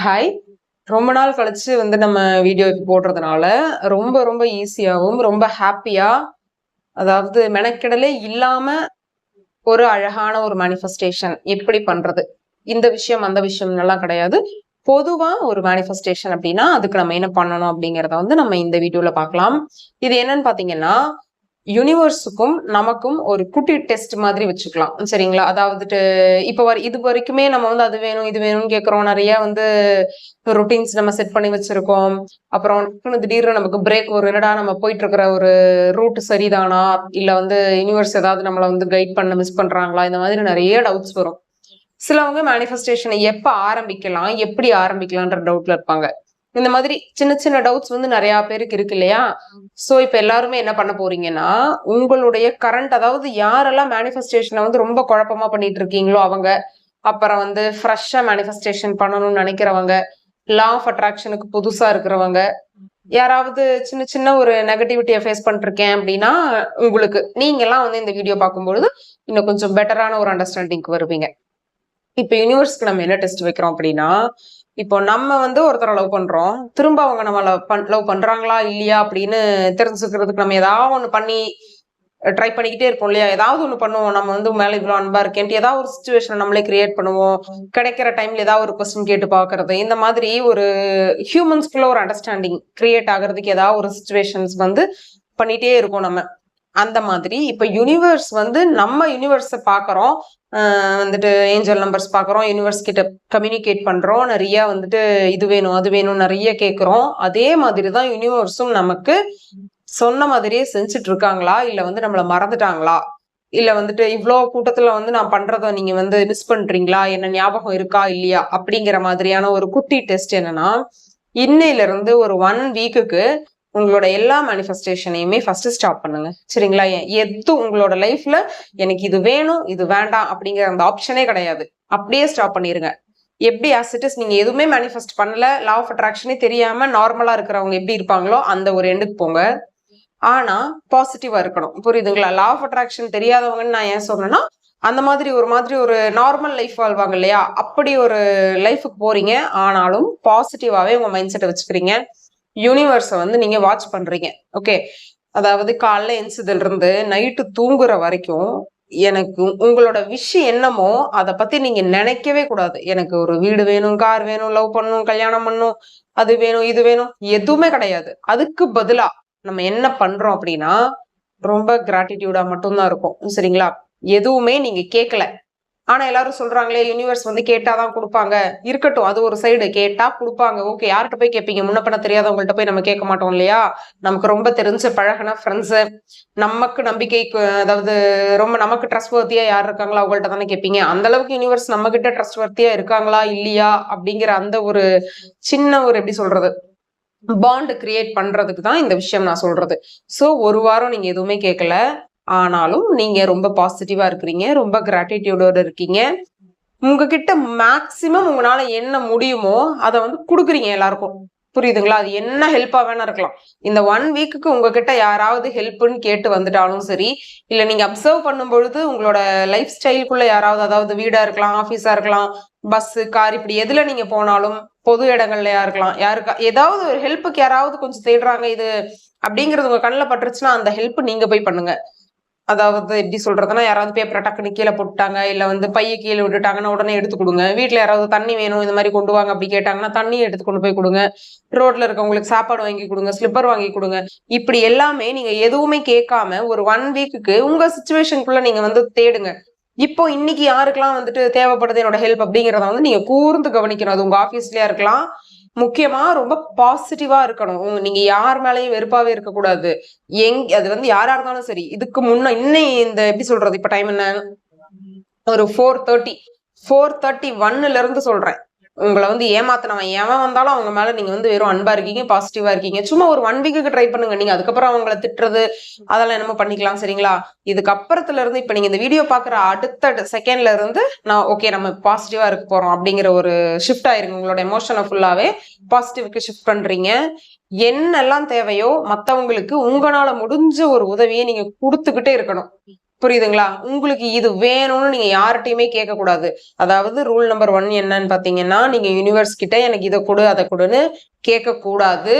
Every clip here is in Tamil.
ஹாய். ரொம்ப நாள் கழிச்சு நம்ம வீடியோ போடுறதுனால ரொம்ப ரொம்ப ஈஸியாவும் ரொம்ப ஹாப்பியா, அதாவது மெனக்கெடலே இல்லாம ஒரு அழகான ஒரு மேனிஃபெஸ்டேஷன் எப்படி பண்றது, இந்த விஷயம் அந்த விஷயம் எல்லாம் கிடையாது. பொதுவா ஒரு மேனிஃபெஸ்டேஷன் அப்படின்னா அதுக்கு நம்ம என்ன பண்ணணும் அப்படிங்கறத நம்ம இந்த வீடியோல பார்க்கலாம். இது என்னன்னு பாத்தீங்கன்னா, யூனிவர்ஸுக்கும் நமக்கும் ஒரு குட்டி டெஸ்ட் மாதிரி வச்சுக்கலாம். சரிங்களா? அதாவது இப்ப இது வரைக்குமே நம்ம அது வேணும் இது வேணும்னு கேட்கிறோம். நிறைய ரொட்டீன்ஸ் நம்ம செட் பண்ணி வச்சிருக்கோம். அப்புறம் திடீர்னு நமக்கு பிரேக் வரும். என்னடா நம்ம போயிட்டு இருக்கிற ஒரு ரூட் சரிதானா, இல்ல யூனிவர்ஸ் ஏதாவது நம்மள கைட் பண்ண மிஸ் பண்றாங்களா, இந்த மாதிரி நிறைய டவுட்ஸ் வரும். சிலவங்க மேனிஃபெஸ்டேஷனை எப்ப ஆரம்பிக்கலாம், எப்படி ஆரம்பிக்கலாம்ன்ற டவுட்ல இருப்பாங்க. இந்த மாதிரி சின்ன சின்ன டவுட்ஸ் நிறைய பேருக்கு இருக்கு இல்லையா? சோ இப்ப எல்லாருமே என்ன பண்ண போறீங்கன்னா, உங்களுடைய கரண்ட், அதாவது யாரெல்லாம் மேனிஃபெஸ்டேஷனை ரொம்ப குழப்பமா பண்ணிட்டு இருக்கீங்களோ அவங்க, அப்புறம் ஃப்ரெஷ்ஷா மேனிஃபெஸ்டேஷன் பண்ணணும்னு நினைக்கிறவங்க, லா ஆஃப் அட்ராக்ஷனுக்கு புதுசா இருக்கிறவங்க, யாராவது சின்ன சின்ன ஒரு நெகட்டிவிட்டியை ஃபேஸ் பண்ணிருக்கேன் அப்படின்னா, உங்களுக்கு நீங்க எல்லாம் இந்த வீடியோ பார்க்கும்பொழுது இன்னும் கொஞ்சம் பெட்டரான ஒரு அண்டர்ஸ்டாண்டிங்க்கு வருவீங்க. இப்ப யூனிவர்ஸ்க்கு நம்ம என்ன டெஸ்ட் வைக்கிறோம் அப்படின்னா, இப்போ நம்ம ஒருத்தரை லவ் பண்றோம், திரும்ப அவங்க நம்ம லவ் பண்றாங்களா இல்லையா அப்படின்னு தெரிஞ்சுக்கிறதுக்கு நம்ம ஏதாவது ஒண்ணு பண்ணி ட்ரை பண்ணிக்கிட்டே இருப்போம் இல்லையா? ஏதாவது ஒண்ணு பண்ணுவோம். நம்ம மேல இவ்வளவு அன்பா இருக்கேன்ட்டு ஏதாவது ஒரு சுச்சுவேஷன் நம்மளே கிரியேட் பண்ணுவோம். கிடைக்கிற டைம்ல ஏதாவது ஒரு கொஸ்டின் கேட்டு பாக்குறது, இந்த மாதிரி ஒரு ஹியூமன்ஸ்குள்ள ஒரு அண்டர்ஸ்டாண்டிங் கிரியேட் ஆகுறதுக்கு ஏதாவது ஒரு சுச்சுவேஷன்ஸ் பண்ணிட்டே இருக்கோம் நம்ம. அந்த மாதிரி இப்ப யூனிவர்ஸ் நம்ம யூனிவர்ஸ பாக்குறோம், ஏஞ்சல் நம்பர்ஸ் பாக்குறோம், யூனிவர்ஸ் கிட்ட கம்யூனிகேட் பண்றோம், நிறைய இது வேணும் அது வேணும் நிறைய கேக்குறோம். அதே மாதிரிதான் யூனிவர்ஸும் நமக்கு சொன்ன மாதிரியே செஞ்சுட்டு இருக்காங்களா, இல்ல நம்மள மறந்துட்டாங்களா, இல்ல இவ்வளவு கூட்டத்துல நான் பண்றத நீங்க மிஸ் பண்றீங்களா, என்ன ஞாபகம் இருக்கா இல்லையா அப்படிங்கிற மாதிரியான ஒரு குட்டி டெஸ்ட். என்னன்னா, இன்னையில இருந்து ஒரு 1 வீக்குக்கு உங்களோட எல்லா மேனிஃபெஸ்டேஷனையுமே ஃபர்ஸ்ட் ஸ்டாப் பண்ணுங்க. சரிங்களா? எது உங்களோட லைஃப்ல எனக்கு இது வேணும் இது வேண்டாம் அப்படிங்கிற அந்த ஆப்ஷனே கிடையாது. அப்படியே ஸ்டாப் பண்ணிருங்க. எப்படி ஆஸ் இட் இஸ், நீங்க எதுவுமே மேனிஃபெஸ்ட் பண்ணல, லா ஆஃப் அட்ராக்ஷனே தெரியாம நார்மலா இருக்கிறவங்க எப்படி இருப்பாங்களோ அந்த ஒரு எண்டுக்கு போங்க. ஆனா பாசிட்டிவா இருக்கணும். புரியுதுங்களா? லா ஆஃப் அட்ராக்ஷன் தெரியாதவங்கன்னு நான் ஏன் சொன்னேன்னா, அந்த மாதிரி ஒரு நார்மல் லைஃப் வாழ்வாங்க இல்லையா, அப்படி ஒரு லைஃபுக்கு போறீங்க. ஆனாலும் பாசிட்டிவாவே உங்க மைண்ட் செட்டை வச்சுக்கிறீங்க. யூனிவர்ஸை நீங்க வாட்ச் பண்றீங்க. ஓகே, அதாவது காலைல எந்திரிச்சதுல இருந்து நைட்டு தூங்குற வரைக்கும் எனக்கு உங்களோட விஷயம் என்னமோ அதை பத்தி நீங்க நினைக்கவே கூடாது. எனக்கு ஒரு வீடு வேணும், கார் வேணும், லவ் பண்ணணும், கல்யாணம் பண்ணணும், அது வேணும் இது வேணும், எதுவுமே கிடையாது. அதுக்கு பதிலா நம்ம என்ன பண்றோம் அப்படின்னா, ரொம்ப கிராட்டிடியூடா மட்டும்தான் இருக்கும். சரிங்களா? எதுவுமே நீங்க கேட்கல. ஆனா எல்லாரும் சொல்றாங்களே, யூனிவர்ஸ் கேட்டாதான் கொடுப்பாங்க. இருக்கட்டும், அது ஒரு சைடு. கேட்டா கொடுப்பாங்க. ஓகே, யார்கிட்ட போய் கேட்பீங்க? முன்ன பண்ண தெரியாதவங்கள்ட்ட போய் நம்ம கேட்க மாட்டோம் இல்லையா? நமக்கு ரொம்ப தெரிஞ்ச பழகின ஃப்ரெண்ட்ஸ், நமக்கு நம்பிக்கைக்கு, அதாவது ரொம்ப நமக்கு ட்ரஸ்ட் வர்த்தியா யார் இருக்காங்களோ அவங்கள்ட்ட தானே கேட்பீங்க. அந்த அளவுக்கு யூனிவர்ஸ் நம்ம கிட்ட ட்ரஸ்ட் வர்த்தியா இருக்காங்களா இல்லையா அப்படிங்கிற அந்த ஒரு சின்ன ஒரு எப்படி சொல்றது, பாண்ட் கிரியேட் பண்றதுக்கு தான் இந்த விஷயம் நான் சொல்றது. சோ ஒரு வாரம் நீங்க எதுவுமே கேட்கல, ஆனாலும் நீங்க ரொம்ப பாசிட்டிவா இருக்கிறீங்க, ரொம்ப கிராட்டிடியூடோட இருக்கீங்க. உங்ககிட்ட மேக்சிமம் உங்களால என்ன முடியுமோ அதை கொடுக்குறீங்க எல்லாருக்கும். புரியுதுங்களா? அது என்ன ஹெல்ப்பா வேணா இருக்கலாம். இந்த 1 வீக்குக்கு உங்ககிட்ட யாராவது ஹெல்ப்னு கேட்டு வந்துட்டாலும் சரி, இல்ல நீங்க அப்சர்வ் பண்ணும் பொழுது உங்களோட லைஃப் ஸ்டைலுக்குள்ள யாராவது, அதாவது வீடா இருக்கலாம், ஆபீஸா இருக்கலாம், பஸ், கார், இப்படி எதுல நீங்க போனாலும், பொது இடங்கள்லயா இருக்கலாம், ஏதாவது ஒரு ஹெல்ப்புக்கு யாராவது கொஞ்சம் தேடுறாங்க இது அப்படிங்கிறது உங்க கண்ணில் பட்டுருச்சுன்னா அந்த ஹெல்ப் நீங்க போய் பண்ணுங்க. அதாவது எப்படி சொல்றதுன்னா, யாராவது பேப்பரை டக்குன்னு கீழே போட்டுட்டாங்க, இல்ல பைய கீழே விட்டுட்டாங்கன்னா உடனே எடுத்து கொடுங்க. வீட்டுல யாராவது தண்ணி வேணும் இந்த மாதிரி கொண்டு வாங்க அப்படி கேட்டாங்கன்னா தண்ணியை எடுத்து கொண்டு போய் கொடுங்க. ரோட்ல இருக்கவங்களுக்கு சாப்பாடு வாங்கி கொடுங்க, ஸ்லிப்பர் வாங்கி கொடுங்க. இப்படி எல்லாமே நீங்க எதுவுமே கேட்காம ஒரு 1 வீக்குக்கு உங்க சிச்சுவேஷனுக்குள்ள நீங்க தேடுங்க. இப்போ இன்னைக்கு யாருக்கெல்லாம் தேவைப்படுது என்னோட ஹெல்ப் அப்படிங்கிறத நீங்க கூர்ந்து கவனிக்கணும். அது உங்க ஆபீஸ்லயா இருக்கலாம். முக்கியமா ரொம்ப பாசிட்டிவா இருக்கணும். நீங்க யார் மேலயும் வெறுப்பாவே இருக்கக்கூடாது. அது யாரா இருந்தாலும் சரி. இதுக்கு முன்ன இந்த எப்படி சொல்றது, இப்ப டைம் என்ன, ஒரு 4:31ல இருந்து சொல்றேன். உங்களை ஏமாத்தினவன் எவன் வந்தாலும் அவங்க மேல நீங்க வெறும் அன்பா இருக்கீங்க, பாசிட்டிவா இருக்கீங்க. சும்மா ஒரு 1 வீக்குக்கு ட்ரை பண்ணுங்க. நீங்க அதுக்கப்புறம் அவங்களை திட்டுறது அதெல்லாம் என்னமோ பண்ணிக்கலாம். சரிங்களா? இதுக்கப்புறத்துல இருந்து இப்ப நீங்க இந்த வீடியோ பாக்குற அடுத்த செகண்ட்ல இருந்து நான் ஓகே நம்ம பாசிட்டிவா இருக்க போறோம் அப்படிங்கிற ஒரு ஷிஃப்ட் ஆயிருங்க. உங்களோட எமோஷனை ஃபுல்லாவே பாசிட்டிவ்க்கு ஷிஃப்ட் பண்றீங்க. என்னெல்லாம் தேவையோ மத்தவங்களுக்கு உங்களால முடிஞ்ச ஒரு உதவியை நீங்க கொடுத்துக்கிட்டே இருக்கணும். புரியுதுங்களா? உங்களுக்கு இது வேணும்னு நீங்க யார்கிட்டயுமே கேட்கக்கூடாது. அதாவது ரூல் நம்பர் 1 என்னன்னு பாத்தீங்கன்னா, நீங்க யூனிவர்ஸ் கிட்ட எனக்கு இத குடு, அத குடுன்னு கேட்கக்கூடாது.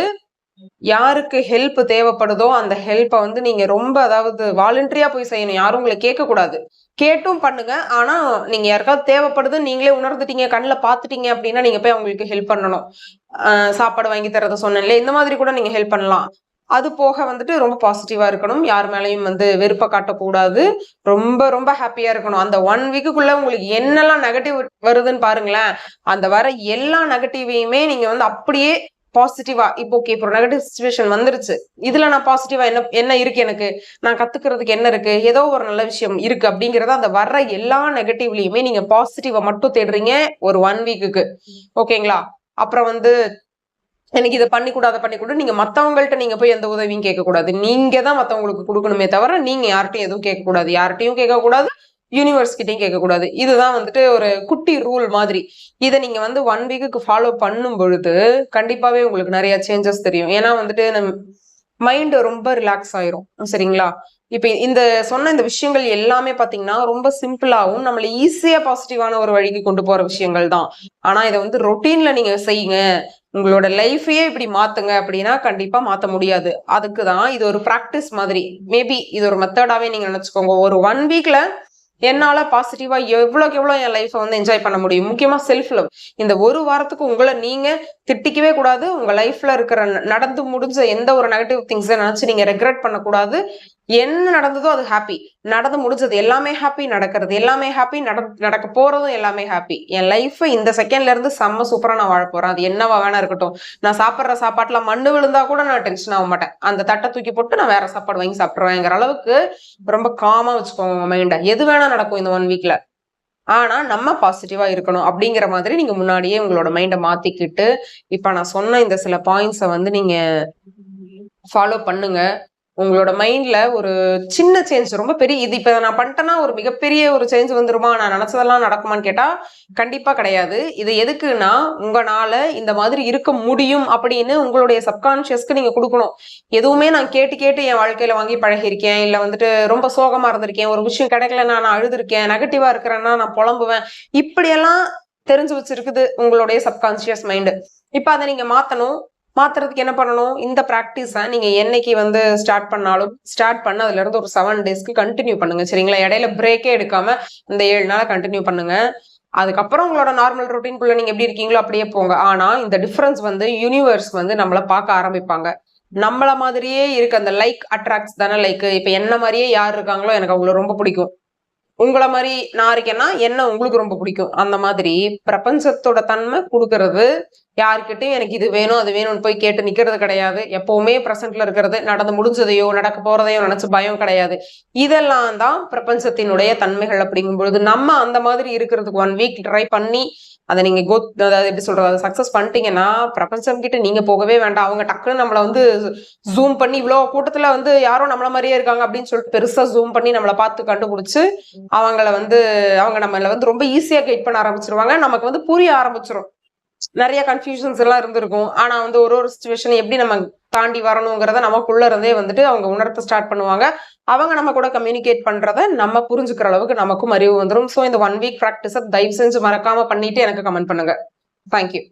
யாருக்கு ஹெல்ப் தேவைப்படுதோ அந்த ஹெல்ப்ப வந்து நீங்க ரொம்ப அதாவது வாலண்டரியா போய் செய்யணும். யாரும் உங்கள கேட்கக்கூடாது. கேட்டும் பண்ணுங்க. ஆனா நீங்க யாருக்காவது தேவைப்படுது நீங்களே உணர்ந்துட்டீங்க, கண்ல பாத்துட்டீங்க அப்படின்னா நீங்க போய் அவங்களுக்கு ஹெல்ப் பண்ணணும். சாப்பாடு வாங்கி தரத சொன்னேன்ல, இந்த மாதிரி கூட நீங்க ஹெல்ப் பண்ணலாம். அது போக வந்துட்டு ரொம்ப பாசிட்டிவா இருக்கணும். யார் மேலயும் வந்து வெறுப்ப காட்டக்கூடாது. ரொம்ப ரொம்ப ஹாப்பியா இருக்கணும். அந்த 1 வீக்குக்குள்ள உங்களுக்கு என்னெல்லாம் நெகட்டிவ் வருதுன்னு பாருங்களேன். அந்த வர எல்லா நெகட்டிவையுமே நீங்க வந்து அப்படியே பாசிட்டிவா இப்போ ஓகே இப்போ நெகட்டிவ் சிச்சுவேஷன் வந்துருச்சு. இதுல நான் பாசிட்டிவா என்ன என்ன இருக்கு எனக்கு? நான் கத்துக்கிறதுக்கு என்ன இருக்கு? ஏதோ ஒரு நல்ல விஷயம் இருக்கு அப்படிங்கிறத அந்த வர்ற எல்லா நெகட்டிவ்லயுமே நீங்க பாசிட்டிவா மட்டும் தேடுறீங்க ஒரு 1 வீக்குக்கு. ஓகேங்களா? அப்புறம் வந்து எனக்கு இதை பண்ணி கூட அதை பண்ணி கூட நீங்க மத்தவங்கள்ட்ட நீங்க போய் எந்த உதவியும் கேட்கக்கூடாது. நீங்க தான் மத்தவங்களுக்கு கொடுக்கணுமே தவிர நீங்க யார்ட்டையும் எதுவும் கேட்கக்கூடாது. யார்ட்டையும் கேட்கக்கூடாது. யூனிவர்ஸ் கிட்டையும் கேட்கக்கூடாது. இதுதான் வந்துட்டு ஒரு குட்டி ரூல் மாதிரி. இதை நீங்க வந்து 1 வீக்குக்கு ஃபாலோ பண்ணும் பொழுது கண்டிப்பாவே உங்களுக்கு நிறைய சேஞ்சஸ் தெரியும். ஏன்னா வந்துட்டு நம்ம மைண்ட் ரொம்ப ரிலாக்ஸ் ஆயிரும். சரிங்களா? இப்ப இந்த சொன்ன இந்த விஷயங்கள் எல்லாமே பாத்தீங்கன்னா ரொம்ப சிம்பிளாவும் நம்மள ஈஸியா பாசிட்டிவான ஒரு வழிக்கு கொண்டு போற விஷயங்கள் தான். ஆனா இதை வந்து ரொட்டீன்ல நீங்க செய்யுங்க, உங்களோட லைஃபையே இப்படி மாத்துங்க அப்படின்னா கண்டிப்பா மாத்த முடியாது. அதுக்குதான் இது ஒரு பிராக்டிஸ் மாதிரி. மேபி இது ஒரு மெத்தடாவே நீங்க நினைச்சுக்கோங்க. ஒரு 1 வீக்ல என்னால பாசிட்டிவா எவ்வளவுக்கு எவ்வளவு என் லைஃபை வந்து என்ஜாய் பண்ண முடியும். முக்கியமா செல்ஃப் லவ். இந்த ஒரு வாரத்துக்கு உங்களை நீங்க திட்டிக்கவே கூடாது. உங்க லைஃப்ல இருக்கிற நடந்து முடிஞ்ச எந்த ஒரு நெகட்டிவ் திங்ஸை நினைச்சு நீங்க ரெக்ரெட் பண்ணக்கூடாது. என்ன நடந்ததோ அது ஹாப்பி. நடந்து முடிஞ்சது எல்லாமே ஹாப்பி, நடக்கிறது எல்லாமே ஹாப்பி, நடக்க போறதும் எல்லாமே ஹாப்பி. என் லைஃப் இந்த செகண்ட்ல இருந்து செம்ம சூப்பரா நான் வாழ போறேன். அது என்னவா வேணா இருக்கட்டும். நான் சாப்பிடுற சாப்பாட்டுல மண்ணு விழுந்தா கூட நான் டென்ஷன் ஆக மாட்டேன். அந்த தட்டை தூக்கி போட்டு நான் வேற சாப்பாடு வாங்கி சாப்பிடுவேங்கிற அளவுக்கு ரொம்ப காமா வச்சுக்கோங்க மைண்ட. எது வேணா நடக்கும் இந்த 1 வீக்ல. ஆனா நம்ம பாசிட்டிவா இருக்கணும் அப்படிங்கிற மாதிரி நீங்க முன்னாடியே உங்களோட மைண்ட மாத்திக்கிட்டு இப்ப நான் சொன்ன இந்த சில பாயிண்ட்ஸை வந்து நீங்க ஃபாலோ பண்ணுங்க. உங்களோட மைண்ட்ல ஒரு சின்ன சேஞ்ச் ரொம்ப பெரிய இது இப்ப நான் பண்ணிட்டேன்னா ஒரு மிகப்பெரிய ஒரு சேஞ்ச் வந்துருமா, நான் நினைச்சதெல்லாம் நடக்குமான்னு கேட்டா கண்டிப்பா கிடையாது. இது எதுக்குன்னா உங்களால இந்த மாதிரி இருக்க முடியும் அப்படின்னு உங்களுடைய சப்கான்சியஸ்க்கு நீங்க கொடுக்கணும். எதுவுமே நான் கேட்டு கேட்டு என் வாழ்க்கையில வாங்கி பழகிருக்கேன், இல்ல வந்துட்டு ரொம்ப சோகமா இருந்திருக்கேன், ஒரு விஷயம் கிடைக்கலன்னா நான் அழுதுருக்கேன், நெகட்டிவா இருக்கிறேன்னா நான் புலம்புவேன், இப்படியெல்லாம் தெரிஞ்சு வச்சிருக்குது உங்களுடைய சப்கான்சியஸ் மைண்ட். இப்ப அதை நீங்க மாத்தணும். மாத்துறதுக்கு என்ன பண்ணணும்? இந்த பிராக்டிஸை நீங்க என்னைக்கு வந்து ஸ்டார்ட் பண்ணாலும் ஸ்டார்ட் பண்ண அதுல இருந்து ஒரு 7 டேஸ்க்கு கண்டினியூ பண்ணுங்க. சரிங்களா? இடையில பிரேக்கே எடுக்காம இந்த 7 நாளை கண்டினியூ பண்ணுங்க. அதுக்கப்புறம் உங்களோட நார்மல் ரொட்டீன்குள்ள நீங்க எப்படி இருக்கீங்களோ அப்படியே போங்க. ஆனா இந்த டிஃபரன்ஸ் வந்து யூனிவர்ஸ் வந்து நம்மள பார்க்க ஆரம்பிப்பாங்க. நம்மள மாதிரியே இருக்கு அந்த லைக் அட்ராக்ட்ஸ் தானே. லைக் இப்ப என்ன மாதிரியே யார் இருக்காங்களோ எனக்கு அவங்கள ரொம்ப பிடிக்கும். உங்களை மாதிரி நான் இருக்கேன்னா என்ன உங்களுக்கு ரொம்ப பிடிக்கும். அந்த மாதிரி பிரபஞ்சத்தோட தன்மை கொடுக்கறது. யாருக்கிட்டையும் எனக்கு இது வேணும் அது வேணும்னு போய் கேட்டு நிக்கிறது கிடையாது. எப்பவுமே பிரசன்ட்ல இருக்கிறது. நடந்து முடிஞ்சதையோ நடக்க போறதையோ நினைச்சு பயம் கிடையாது. இதெல்லாம் தான் பிரபஞ்சத்தினுடைய தன்மைகள். அப்படிங்கும் பொழுது நம்ம அந்த மாதிரி இருக்கிறதுக்கு 1 வீக் ட்ரை பண்ணி அதை நீங்க அதாவது எப்படி சொல்றது, சக்சஸ் பண்ணிட்டீங்கன்னா பிரபஞ்சம் கிட்ட நீங்க போகவே வேண்டாம். அவங்க டக்குன்னு நம்மள வந்து ஜூம் பண்ணி இவ்வளவு கூட்டத்துல வந்து யாரும் நம்மள மாதிரியே இருக்காங்க அப்படின்னு சொல்லிட்டு பெருசா ஜூம் பண்ணி நம்மளை பார்த்து கண்டுபிடிச்சு அவங்க நம்மள வந்து ரொம்ப ஈஸியா கைட் பண்ண ஆரம்பிச்சிருவாங்க. நமக்கு வந்து புரிய ஆரம்பிச்சிடும். நிறைய கன்ஃபியூஷன்ஸ் எல்லாம் இருந்திருக்கும். ஆனா வந்து ஒரு சிச்சுவேஷன் எப்படி நம்ம தாண்டி வரணுங்கிறத நமக்குள்ள இருந்தே வந்துட்டு அவங்க உணர்த்த ஸ்டார்ட் பண்ணுவாங்க. அவங்க நம்ம கூட கம்யூனிகேட் பண்றத நம்ம புரிஞ்சுக்கிற அளவுக்கு நமக்கும் அறிவு வந்துடும். ஸோ இந்த 1 வீக் ப்ராக்டிஸை தயவு செஞ்சு மறக்காம பண்ணிட்டு எனக்கு கமெண்ட் பண்ணுங்க. தேங்க்யூ.